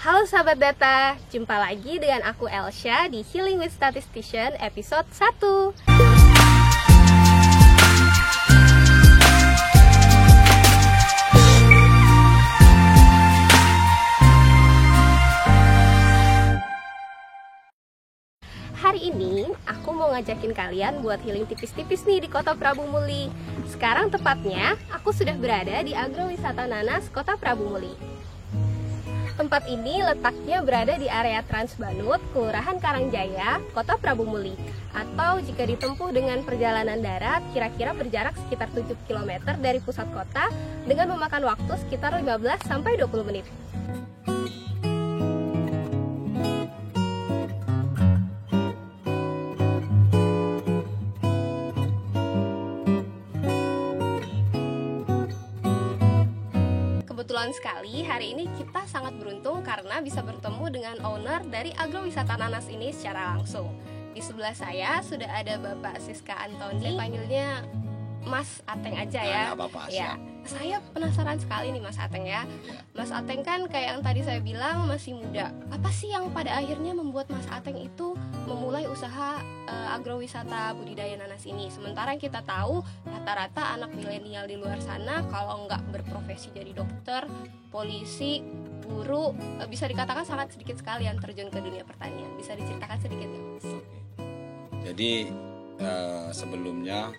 Halo sahabat data, jumpa lagi dengan aku Elsha di Healing with Statistician episode 1. Hari ini aku mau ngajakin kalian buat healing tipis-tipis nih di Kota Prabu Muli. Sekarang tepatnya aku sudah berada di Agrowisata Nanas Kota Prabu Muli. Tempat ini letaknya berada di area Transbanut, Kelurahan Karangjaya, Kota Prabu Muli. Atau jika ditempuh dengan perjalanan darat, kira-kira berjarak sekitar 7 km dari pusat kota dengan memakan waktu sekitar 15-20 menit. Kebetulan sekali hari ini kita sangat beruntung karena bisa bertemu dengan owner dari Agrowisata Nanas ini secara langsung. Di sebelah saya sudah ada Bapak Siska Antoni. Saya panggilnya Mas Ateng aja ya. Ya, saya penasaran sekali nih Mas Ateng ya. Mas Ateng kan kayak yang tadi saya bilang masih muda. Apa sih yang pada akhirnya membuat Mas Ateng itu memulai usaha agrowisata budidaya nanas ini? Sementara yang kita tahu rata-rata anak milenial di luar sana kalau nggak berprofesi jadi dokter, polisi, guru, bisa dikatakan sangat sedikit sekali yang terjun ke dunia pertanian. Bisa diceritakan sedikit ya Mas? Jadi sebelumnya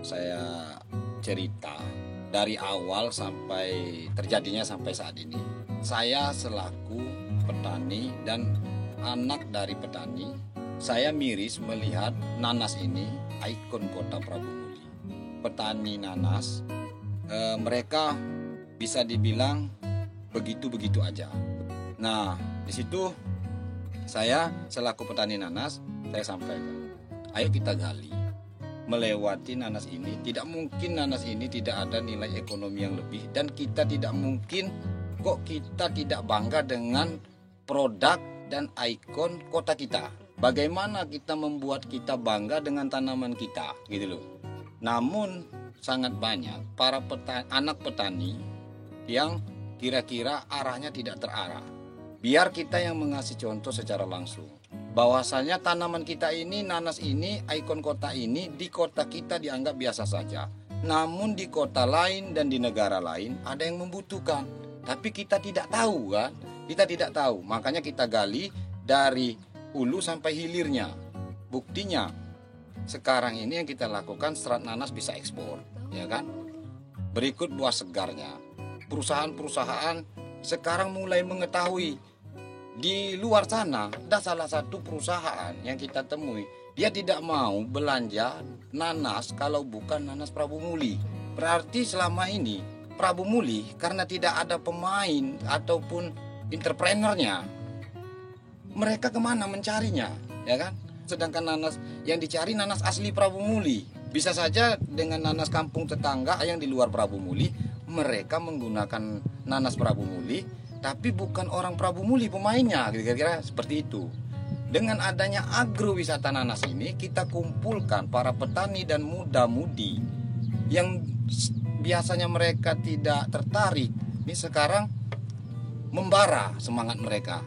saya cerita dari awal sampai terjadinya sampai saat ini. Saya selaku petani dan anak dari petani, saya miris melihat nanas ini ikon Kota Prabu Muli. Petani nanas, mereka bisa dibilang begitu-begitu aja. Nah, di situ saya selaku petani nanas, saya sampaikan, ayo kita gali. Melewati nanas ini, tidak mungkin nanas ini tidak ada nilai ekonomi yang lebih, dan kita tidak mungkin kok kita tidak bangga dengan produk dan ikon kota kita. Bagaimana kita membuat kita bangga dengan tanaman kita, gitu loh. Namun sangat banyak para anak petani yang kira-kira arahnya tidak terarah. Biar kita yang mengasih contoh secara langsung. Bahwasanya tanaman kita ini, nanas ini, ikon kota ini di kota kita dianggap biasa saja. Namun di kota lain dan di negara lain ada yang membutuhkan. Tapi kita tidak tahu kan? Kita tidak tahu. Makanya kita gali dari hulu sampai hilirnya. Buktinya sekarang ini yang kita lakukan, serat nanas bisa ekspor, ya kan? Berikut buah segarnya. Perusahaan-perusahaan sekarang mulai mengetahui. Di luar sana ada salah satu perusahaan yang kita temui, dia tidak mau belanja nanas kalau bukan nanas Prabu Muli. Berarti selama ini Prabu Muli karena tidak ada pemain ataupun entrepreneurnya, mereka kemana mencarinya, ya kan? Sedangkan nanas yang dicari nanas asli Prabu Muli. Bisa saja dengan nanas kampung tetangga yang di luar Prabu Muli, mereka menggunakan nanas Prabu Muli, tapi bukan orang Prabu Muli pemainnya, kira-kira seperti itu. Dengan adanya agrowisata nanas ini, kita kumpulkan para petani dan muda-mudi yang biasanya mereka tidak tertarik, ini sekarang membara semangat mereka.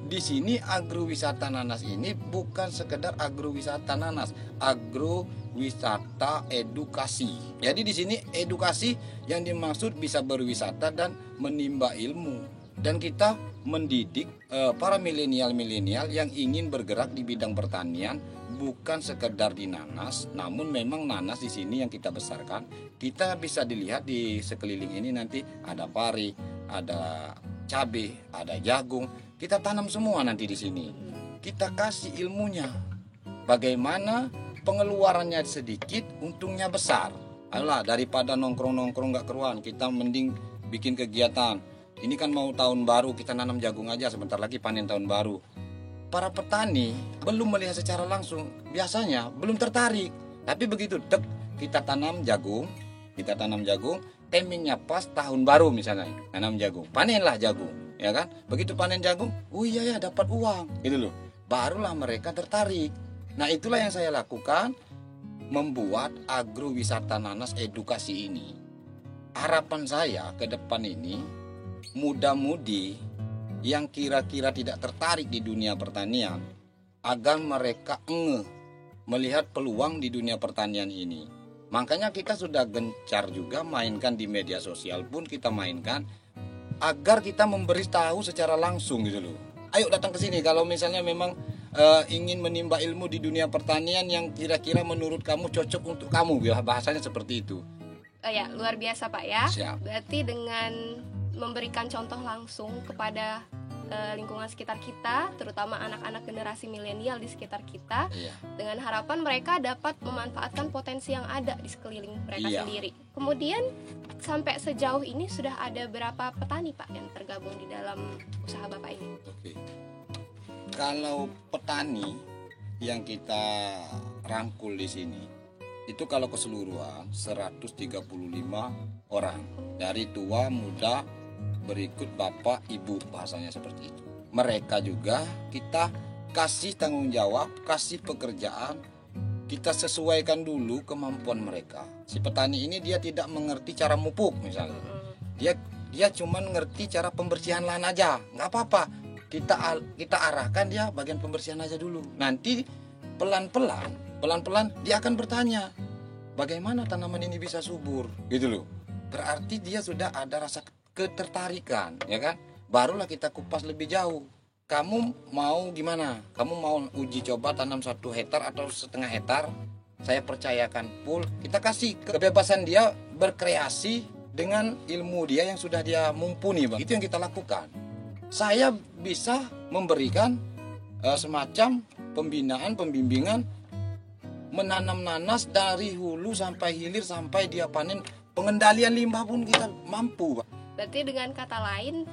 Di sini agrowisata nanas ini bukan sekedar agrowisata nanas, agrowisata edukasi. Jadi di sini edukasi yang dimaksud bisa berwisata dan menimba ilmu. Dan kita mendidik para milenial-milenial yang ingin bergerak di bidang pertanian, bukan sekedar di nanas, namun memang nanas di sini yang kita besarkan. Kita bisa dilihat di sekeliling ini nanti ada pari, ada cabai, ada jagung. Kita tanam semua nanti di sini. Kita kasih ilmunya. Bagaimana pengeluarannya sedikit, untungnya besar. Ayolah, daripada nongkrong-nongkrong gak keruan, kita mending bikin kegiatan. Ini kan mau tahun baru, kita nanam jagung aja, sebentar lagi panen tahun baru. Para petani belum melihat secara langsung, biasanya belum tertarik. Tapi begitu kita tanam jagung, timingnya pas tahun baru misalnya, tanam jagung, panenlah jagung, ya kan? Begitu panen jagung, oh iya ya dapat uang, gitu loh. Barulah mereka tertarik. Nah itulah yang saya lakukan, membuat agrowisata nanas edukasi ini. Harapan saya ke depan ini, muda-mudi yang kira-kira tidak tertarik di dunia pertanian agar mereka melihat peluang di dunia pertanian ini. Makanya kita sudah gencar juga mainkan di media sosial pun kita mainkan agar kita memberi tahu secara langsung gitu loh. Ayo datang ke sini kalau misalnya memang ingin menimba ilmu di dunia pertanian yang kira-kira menurut kamu cocok untuk kamu, ya bahasanya seperti itu. Oh ya, luar biasa Pak ya. Siap. Berarti dengan memberikan contoh langsung kepada lingkungan sekitar kita, terutama anak-anak generasi milenial di sekitar kita, Iya. dengan harapan mereka dapat memanfaatkan potensi yang ada di sekeliling mereka sendiri. Kemudian sampai sejauh ini sudah ada berapa petani Pak yang tergabung di dalam usaha Bapak ini? Oke. Kalau petani yang kita rangkul di sini itu kalau keseluruhan 135 orang dari tua muda berikut bapak ibu, bahasanya seperti itu. Mereka juga kita kasih tanggung jawab, kasih pekerjaan, kita sesuaikan dulu kemampuan mereka. Si petani ini dia tidak mengerti cara mupuk misalnya, dia cuma ngerti cara pembersihan lahan aja, nggak apa-apa. Kita arahkan dia bagian pembersihan aja dulu. Nanti pelan-pelan dia akan bertanya, bagaimana tanaman ini bisa subur, gitu loh. Berarti dia sudah ada rasa ketertarikan, ya kan? Barulah kita kupas lebih jauh. Kamu mau gimana? Kamu mau uji coba tanam 1 hektar atau setengah hektar? Saya percayakan full. Kita kasih kebebasan dia berkreasi dengan ilmu dia yang sudah dia mumpuni, Bang. Itu yang kita lakukan. Saya bisa memberikan semacam pembimbingan menanam nanas dari hulu sampai hilir sampai dia panen. Pengendalian limbah pun kita mampu, Pak. Berarti dengan kata lain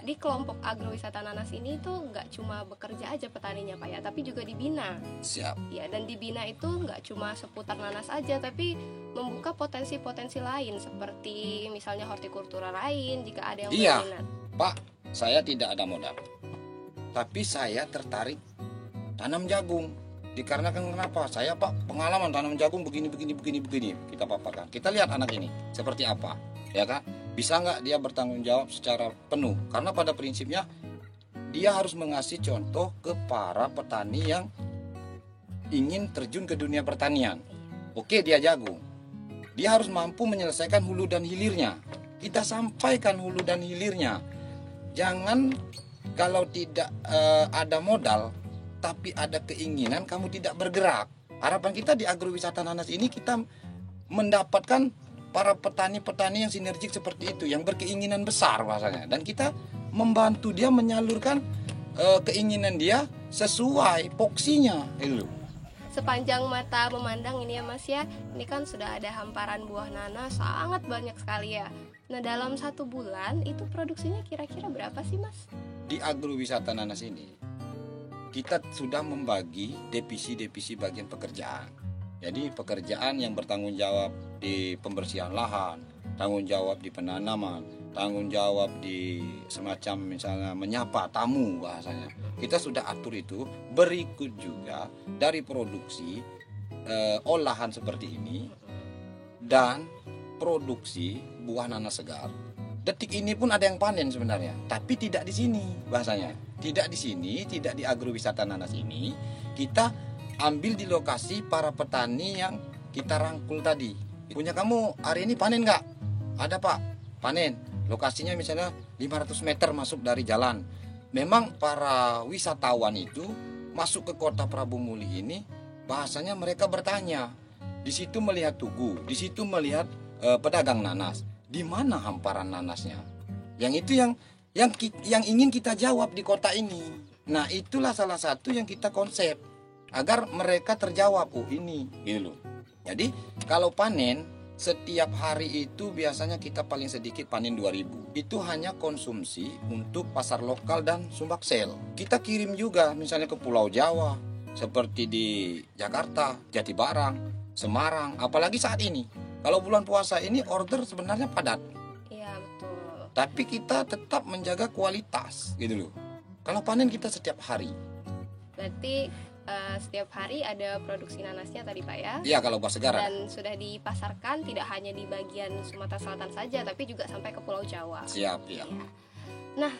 di kelompok agrowisata nanas ini tuh nggak cuma bekerja aja petaninya Pak ya, tapi juga dibina. Siap. Ya, dan dibina itu nggak cuma seputar nanas aja, tapi membuka potensi-potensi lain seperti misalnya hortikultura lain jika ada yang berminat. Pak, saya tidak ada modal, tapi saya tertarik tanam jagung. Dikarenakan kenapa? Saya Pak pengalaman tanam jagung begini. Kita paparkan. Kita lihat anak ini seperti apa, ya kan? Bisa nggak dia bertanggung jawab secara penuh? Karena pada prinsipnya dia harus mengasih contoh ke para petani yang ingin terjun ke dunia pertanian. Oke, dia jagung, dia harus mampu menyelesaikan hulu dan hilirnya. Kita sampaikan hulu dan hilirnya. Jangan kalau tidak ada modal tapi ada keinginan kamu tidak bergerak. Harapan kita di agrowisata nanas ini kita mendapatkan para petani-petani yang sinergik seperti itu, yang berkeinginan besar bahasanya, dan kita membantu dia menyalurkan keinginan dia sesuai poksinya itu. Sepanjang mata memandang ini ya Mas ya, ini kan sudah ada hamparan buah nanas sangat banyak sekali ya. Nah, dalam 1 bulan itu produksinya kira-kira berapa sih Mas? Di agrowisata nanas ini kita sudah membagi divisi bagian pekerjaan. Jadi pekerjaan yang bertanggung jawab di pembersihan lahan, tanggung jawab di penanaman, tanggung jawab di semacam misalnya menyapa tamu bahasanya. Kita sudah atur itu. Berikut juga dari produksi olahan seperti ini dan produksi buah nanas segar. Detik ini pun ada yang panen sebenarnya, tapi tidak di sini bahasanya. Tidak di sini, tidak di agrowisata nanas ini. Kita ambil di lokasi para petani yang kita rangkul tadi. Punya kamu hari ini panen nggak? Ada Pak, panen. Lokasinya misalnya 500 meter masuk dari jalan. Memang para wisatawan itu masuk ke kota Prabu Muli ini, bahasanya mereka bertanya. Di situ melihat tugu, di situ melihat pedagang nanas. Di mana hamparan nanasnya? Yang itu yang ingin kita jawab di kota ini. Nah, itulah salah satu yang kita konsep agar mereka terjawab, oh ini gitu loh. Jadi kalau panen setiap hari itu biasanya kita paling sedikit panen 2.000. Itu hanya konsumsi untuk pasar lokal dan Sumbaksel. Kita kirim juga misalnya ke Pulau Jawa seperti di Jakarta, Jatibarang, Semarang, apalagi saat ini. Kalau bulan puasa ini order sebenarnya padat. Iya, betul. Tapi kita tetap menjaga kualitas gitu loh. Kalau panen kita setiap hari. Berarti setiap hari ada produksi nanasnya tadi Pak ya? Iya, kalau buah segar. Dan sudah dipasarkan tidak hanya di bagian Sumatera Selatan saja, tapi juga sampai ke Pulau Jawa. Siap, ya. Nah,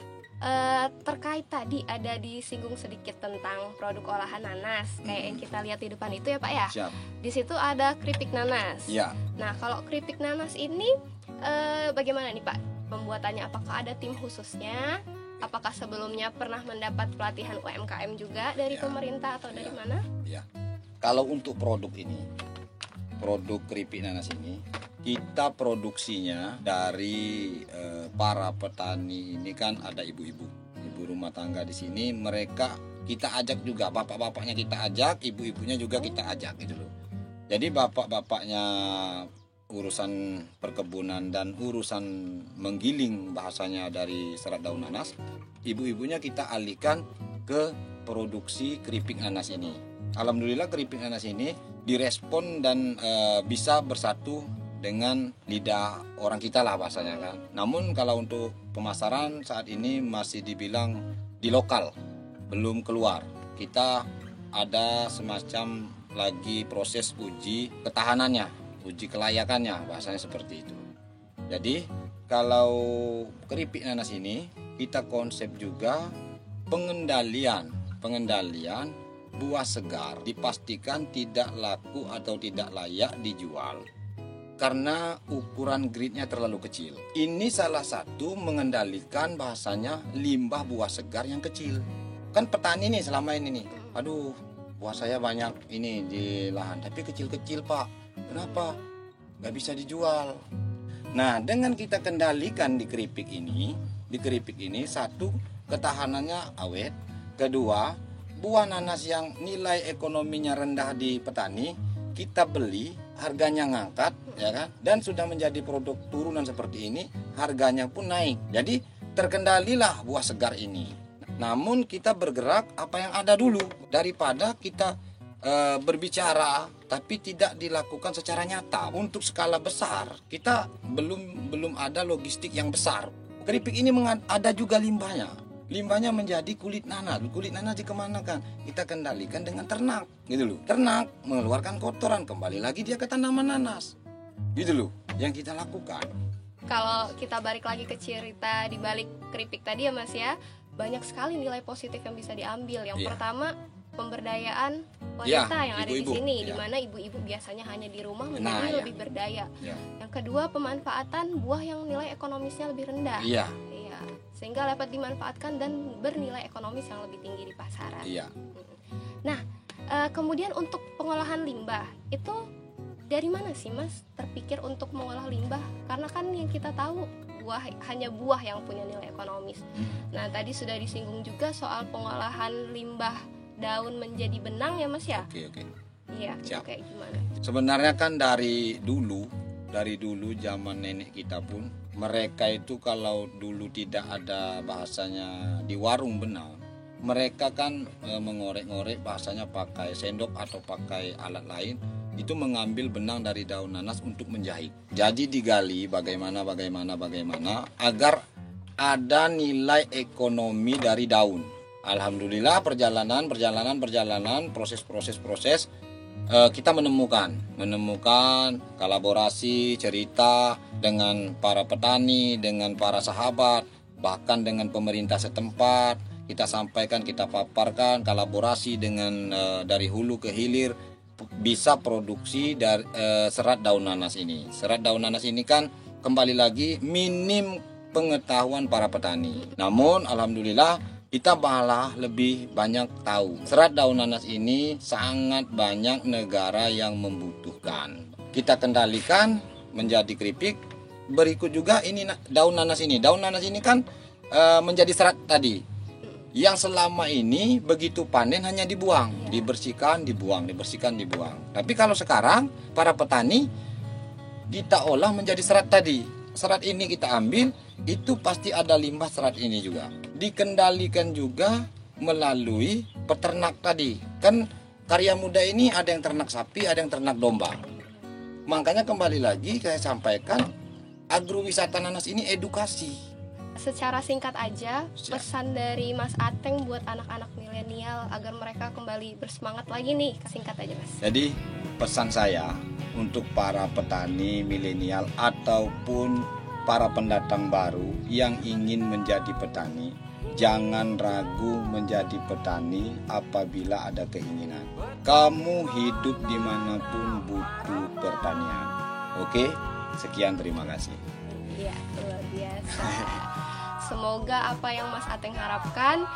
terkait tadi ada disinggung sedikit tentang produk olahan nanas kayak yang kita lihat di depan itu ya Pak ya. Siap. Di situ ada keripik nanas. Ya. Nah kalau keripik nanas ini bagaimana nih Pak pembuatannya? Apakah ada tim khususnya? Apakah sebelumnya pernah mendapat pelatihan UMKM juga dari pemerintah atau dari mana? Ya. Kalau untuk produk ini, produk keripik nanas ini, kita produksinya dari para petani ini kan ada ibu rumah tangga di sini. Mereka kita ajak juga, bapak-bapaknya kita ajak, ibu-ibunya juga kita ajak gitu loh. Jadi bapak-bapaknya urusan perkebunan dan urusan menggiling bahasanya dari serat daun nanas, ibu-ibunya kita alihkan ke produksi keripik nanas ini. Alhamdulillah keripik nanas ini direspon dan bisa bersatu dengan lidah orang kita lah bahasanya kan. Namun kalau untuk pemasaran saat ini masih dibilang di lokal, belum keluar. Kita ada semacam lagi proses uji ketahanannya, uji kelayakannya, bahasanya seperti itu. Jadi kalau keripik nanas ini kita konsep juga pengendalian buah segar dipastikan tidak laku atau tidak layak dijual karena ukuran gridnya terlalu kecil. Ini salah satu mengendalikan bahasanya limbah buah segar yang kecil. Kan petani nih selama ini nih, aduh buah saya banyak ini di lahan tapi kecil-kecil Pak, kenapa? Gak bisa dijual. Nah dengan kita kendalikan di keripik ini satu, ketahanannya awet. Kedua, buah nanas yang nilai ekonominya rendah di petani kita beli, harganya ngangkat ya kan, dan sudah menjadi produk turunan seperti ini, harganya pun naik. Jadi terkendalilah buah segar ini. Namun kita bergerak apa yang ada dulu daripada kita berbicara tapi tidak dilakukan secara nyata. Untuk skala besar kita belum ada logistik yang besar. Keripik ini ada juga limbahnya menjadi kulit nanas dikemanakan? Kita kendalikan dengan ternak gitu loh. Ternak mengeluarkan kotoran, kembali lagi dia ke tanaman nanas gitu loh yang kita lakukan. Kalau kita balik lagi ke cerita di balik keripik tadi ya Mas ya, banyak sekali nilai positif yang bisa diambil. Yang pertama, pemberdayaan wanita yang ada di sini, di mana ibu-ibu biasanya hanya di rumah menjadi lebih berdaya. Yang kedua, pemanfaatan buah yang nilai ekonomisnya lebih rendah. Sehingga dapat dimanfaatkan dan bernilai ekonomis yang lebih tinggi di pasaran. Nah, kemudian untuk pengolahan limbah itu dari mana sih Mas terpikir untuk mengolah limbah? Karena kan yang kita tahu hanya buah yang punya nilai ekonomis. Nah, tadi sudah disinggung juga soal pengolahan limbah daun menjadi benang ya Mas ya? Oke. Iya, kayak gimana? Sebenarnya kan dari dulu zaman nenek kita pun, mereka itu kalau dulu tidak ada bahasanya di warung benang, mereka kan mengorek-ngorek bahasanya pakai sendok atau pakai alat lain, itu mengambil benang dari daun nanas untuk menjahit. Jadi digali bagaimana agar ada nilai ekonomi dari daun. Alhamdulillah perjalanan proses kita menemukan kolaborasi cerita dengan para petani, dengan para sahabat, bahkan dengan pemerintah setempat. Kita sampaikan, kita paparkan kolaborasi dengan dari hulu ke hilir bisa produksi dari serat daun nanas ini. Serat daun nanas ini kan kembali lagi minim pengetahuan para petani. Namun alhamdulillah kita malah lebih banyak tahu. Serat daun nanas ini sangat banyak negara yang membutuhkan. Kita kendalikan menjadi keripik. Berikut juga ini daun nanas ini. Daun nanas ini kan menjadi serat tadi. Yang selama ini begitu panen hanya dibuang, dibersihkan, dibuang. Tapi kalau sekarang para petani kita olah menjadi serat tadi. Serat ini kita ambil, itu pasti ada limbah serat ini juga. Dikendalikan juga melalui peternak tadi. Kan karya muda ini ada yang ternak sapi, ada yang ternak domba. Makanya kembali lagi saya sampaikan, agrowisata nanas ini edukasi. Secara singkat aja, pesan dari Mas Ateng buat anak-anak milenial agar mereka kembali bersemangat lagi nih, singkat aja Mas. Jadi pesan saya untuk para petani milenial ataupun para pendatang baru yang ingin menjadi petani, Jangan ragu menjadi petani apabila ada keinginan. Kamu hidup dimanapun butuh pertanian. Oke, sekian, terima kasih. Iya, luar biasa. Semoga apa yang Mas Ateng harapkan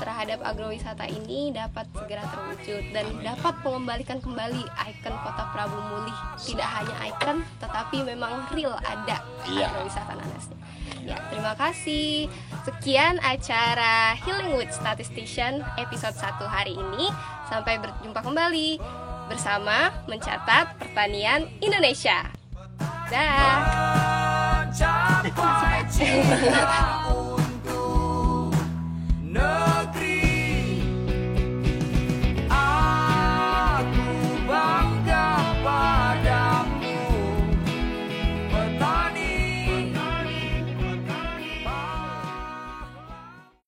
terhadap agrowisata ini dapat segera terwujud dan dapat mengembalikan kembali ikon Kota Prabu Mulih. Tidak hanya ikon, tetapi memang real ada agrowisata nanasnya. Ya, terima kasih. Sekian acara Healing with Statistician episode 1 hari ini. Sampai berjumpa kembali bersama Mencatat Pertanian Indonesia. Dah.